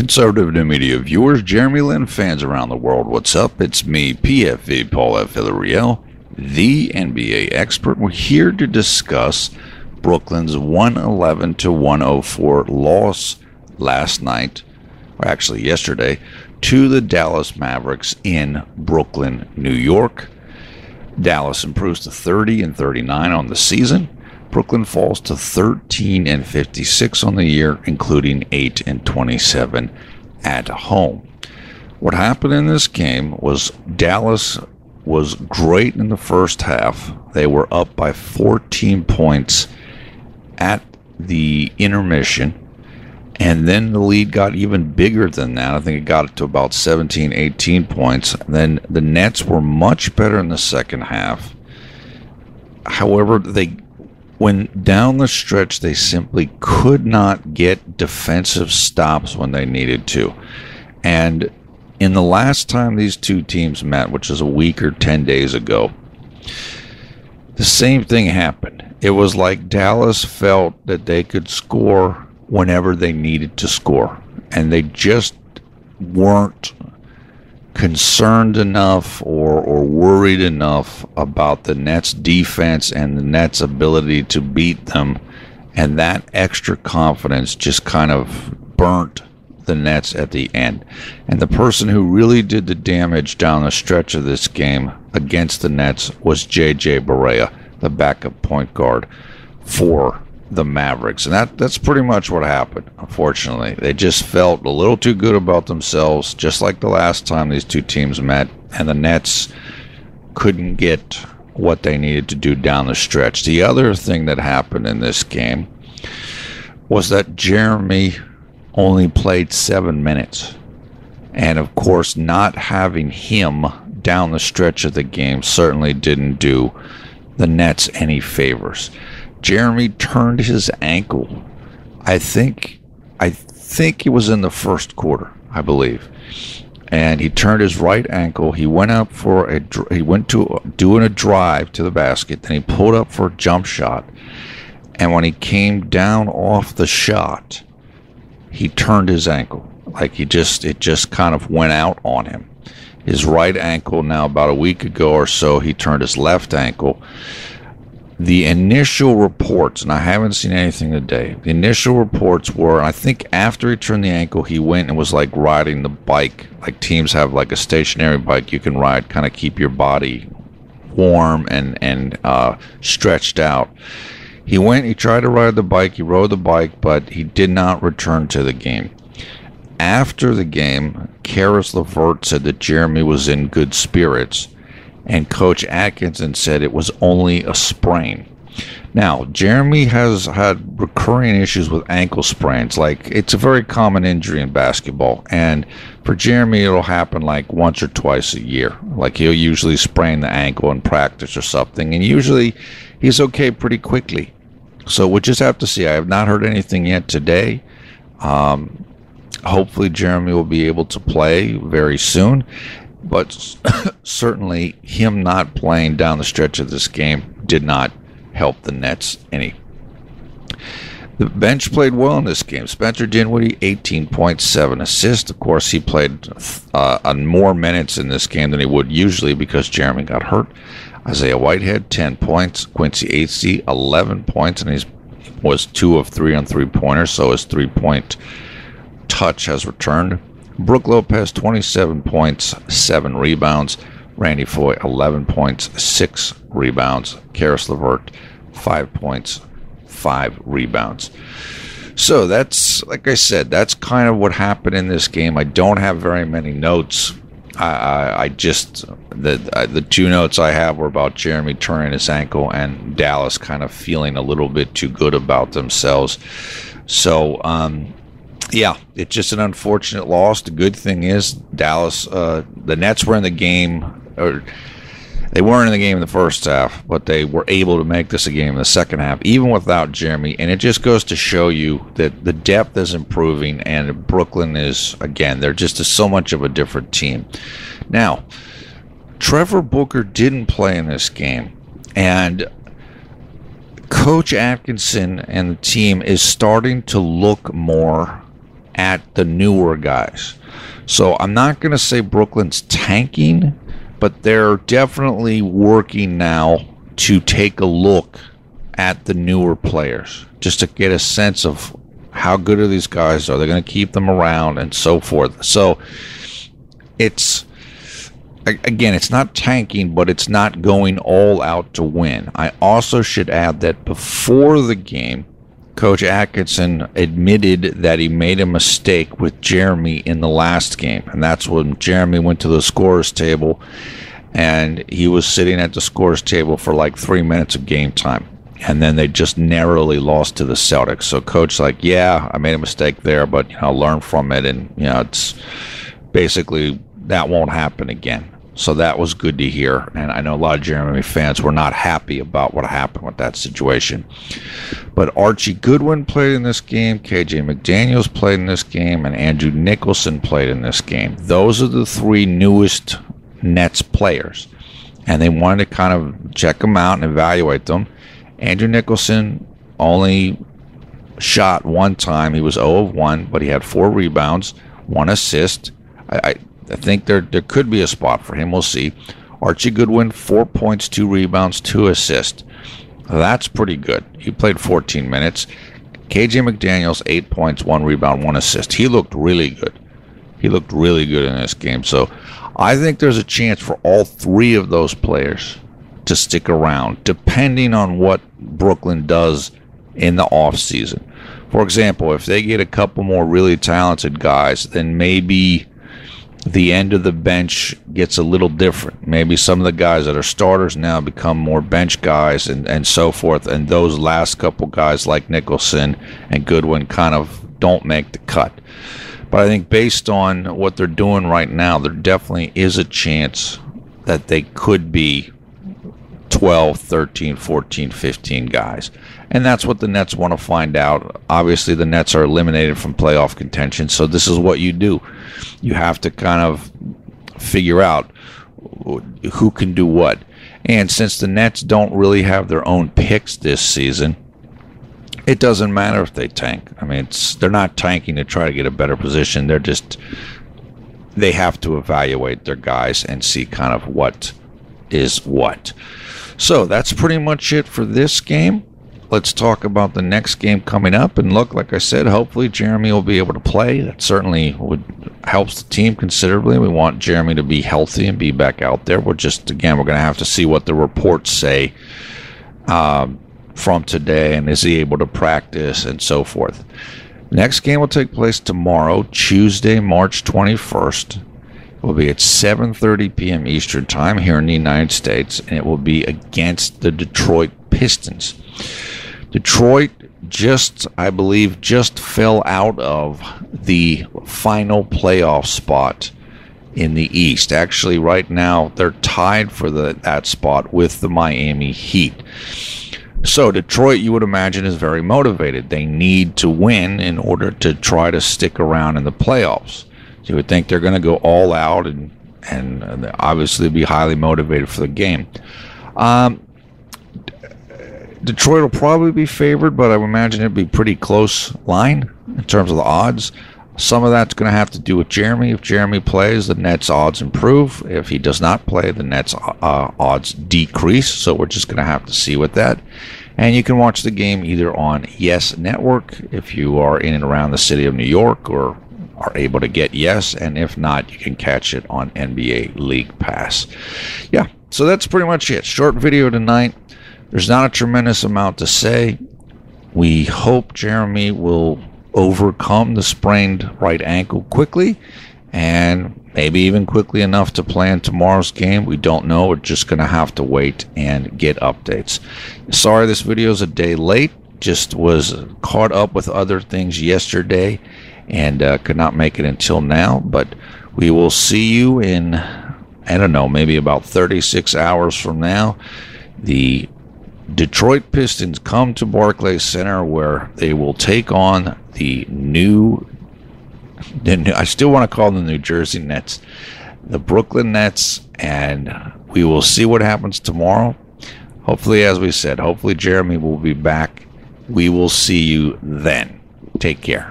Conservative New Media viewers, JLin fans around the world, what's up? It's me, PFV Paul F. Villarreal, the NBA expert. We're here to discuss Brooklyn's 111-104 loss last night, or actually yesterday, to the Dallas Mavericks in Brooklyn, New York. Dallas improves to 30-39 on the season. Brooklyn falls to 13-56 on the year, including 8-27 at home. What happened in this game was Dallas was great in the first half. They were up by 14 points at the intermission, and then the lead got even bigger than that. I think it got to about 17, 18 points. Then the Nets were much better in the second half. However, when down the stretch, they simply could not get defensive stops when they needed to. And in the last time these two teams met, which is a week or 10 days ago, the same thing happened. It was like Dallas felt that they could score whenever they needed to score. And they just weren't concerned enough or worried enough about the Nets defense and the Nets ability to beat them, and that extra confidence just kind of burnt the Nets at the end. And the person who really did the damage down the stretch of this game against the Nets was J.J. Barea, the backup point guard for the Mavericks. And that's pretty much what happened, unfortunately. They just felt a little too good about themselves, just like the last time these two teams met, and the Nets couldn't get what they needed to do down the stretch. The other thing that happened in this game was that Jeremy only played 7 minutes. And of course, not having him down the stretch of the game certainly didn't do the Nets any favors. Jeremy turned his ankle. I think it was in the first quarter, I believe. And he turned his right ankle. He went up he went to doing a drive to the basket. Then he pulled up for a jump shot. And when he came down off the shot, he turned his ankle. Like it just kind of went out on him. His right ankle, now about a week ago or so, he turned his left ankle. The initial reports, and I haven't seen anything today, the initial reports were, I think after he turned the ankle, he went and was like riding the bike. Like teams have like a stationary bike you can ride, kind of keep your body warm and stretched out. He tried to ride the bike, he rode the bike, but he did not return to the game. After the game, Karis LeVert said that Jeremy was in good spirits, and Coach Atkinson said it was only a sprain. Now, Jeremy has had recurring issues with ankle sprains. Like, it's a very common injury in basketball, and for Jeremy, it'll happen like once or twice a year. Like, he'll usually sprain the ankle in practice or something, and usually he's okay pretty quickly. So we'll just have to see. I have not heard anything yet today. Hopefully Jeremy will be able to play very soon. But certainly him not playing down the stretch of this game did not help the Nets any. The bench played well in this game. Spencer Dinwiddie, 18 points, 7 assists. Of course, he played on more minutes in this game than he would usually because Jeremy got hurt. Isaiah Whitehead, 10 points. Quincy Acy, 11 points, and he was 2 of 3 on three-pointers, so his three-point touch has returned. Brook Lopez, 27 points, 7 rebounds. Randy Foye, 11 points, 6 rebounds. Karis LeVert, 5 points, 5 rebounds. So that's, like I said, that's kind of what happened in this game. I don't have very many notes. The two notes I have were about Jeremy turning his ankle and Dallas kind of feeling a little bit too good about themselves. So, yeah, it's just an unfortunate loss. The good thing is Dallas, the Nets were in the game, or they weren't in the game in the first half, but they were able to make this a game in the second half, even without Jeremy. And it just goes to show you that the depth is improving, and Brooklyn is, again, they're just so much of a different team. Now, Trevor Booker didn't play in this game, and Coach Atkinson and the team is starting to look more at the newer guys. So I'm not going to say Brooklyn's tanking, but they're definitely working now to take a look at the newer players just to get a sense of how good are these guys, are they going to keep them around, and so forth. So it's, again, it's not tanking, but it's not going all out to win. I also should add that before the game, Coach Atkinson admitted that he made a mistake with Jeremy in the last game, and that's when Jeremy went to the scorer's table, and he was sitting at the scorer's table for like 3 minutes of game time. And then they just narrowly lost to the Celtics. So Coach's like, yeah, I made a mistake there, but I'll learn from it. And, it's basically that won't happen again. So that was good to hear. And I know a lot of Jeremy fans were not happy about what happened with that situation. But Archie Goodwin played in this game, KJ McDaniels played in this game, and Andrew Nicholson played in this game. Those are the three newest Nets players. And they wanted to kind of check them out and evaluate them. Andrew Nicholson only shot one time. He was 0 of 1, but he had 4 rebounds, 1 assist. I think there could be a spot for him. We'll see. Archie Goodwin, 4 points, 2 rebounds, 2 assists. That's pretty good. He played 14 minutes. KJ McDaniels, 8 points, 1 rebound, 1 assist. He looked really good. He looked really good in this game. So I think there's a chance for all 3 of those players to stick around, depending on what Brooklyn does in the offseason. For example, if they get a couple more really talented guys, then maybe the end of the bench gets a little different. Maybe some of the guys that are starters now become more bench guys and so forth, and those last couple guys like Nicholson and Goodwin kind of don't make the cut. But I think based on what they're doing right now, there definitely is a chance that they could be 12, 13, 14, 15 guys. And that's what the Nets want to find out. Obviously, the Nets are eliminated from playoff contention, so this is what you do. You have to kind of figure out who can do what. And since the Nets don't really have their own picks this season, it doesn't matter if they tank. I mean, they're not tanking to try to get a better position. They have to evaluate their guys and see kind of what is what. So that's pretty much it for this game. Let's talk about the next game coming up. And look, like I said, hopefully Jeremy will be able to play. That certainly helps the team considerably. We want Jeremy to be healthy and be back out there. We're going to have to see what the reports say from today, and is he able to practice and so forth. Next game will take place tomorrow, Tuesday, March 21st. It will be at 7:30 p.m. Eastern Time here in the United States, and it will be against the Detroit Pistons. Detroit I believe, fell out of the final playoff spot in the East. Actually, right now, they're tied for that spot with the Miami Heat. So Detroit, you would imagine, is very motivated. They need to win in order to try to stick around in the playoffs. So you would think they're going to go all out and obviously be highly motivated for the game. Detroit will probably be favored, but I would imagine it'd be pretty close line in terms of the odds. Some of that's going to have to do with Jeremy. If Jeremy plays, the Nets' odds improve. If he does not play, the Nets' odds decrease. So we're just going to have to see with that. And you can watch the game either on Yes Network if you are in and around the city of New York or are able to get Yes. And if not, you can catch it on NBA League Pass. Yeah, so that's pretty much it. Short video tonight. There's not a tremendous amount to say. We hope Jeremy will overcome the sprained right ankle quickly, and maybe even quickly enough to play in tomorrow's game. We don't know. We're just going to have to wait and get updates. Sorry this video is a day late. Just was caught up with other things yesterday and could not make it until now. But we will see you in, I don't know, maybe about 36 hours from now. The Detroit Pistons come to Barclays Center, where they will take on the new, I still want to call them the New Jersey Nets, the Brooklyn Nets, and we will see what happens tomorrow. Hopefully, as we said, hopefully Jeremy will be back. We will see you then. Take care.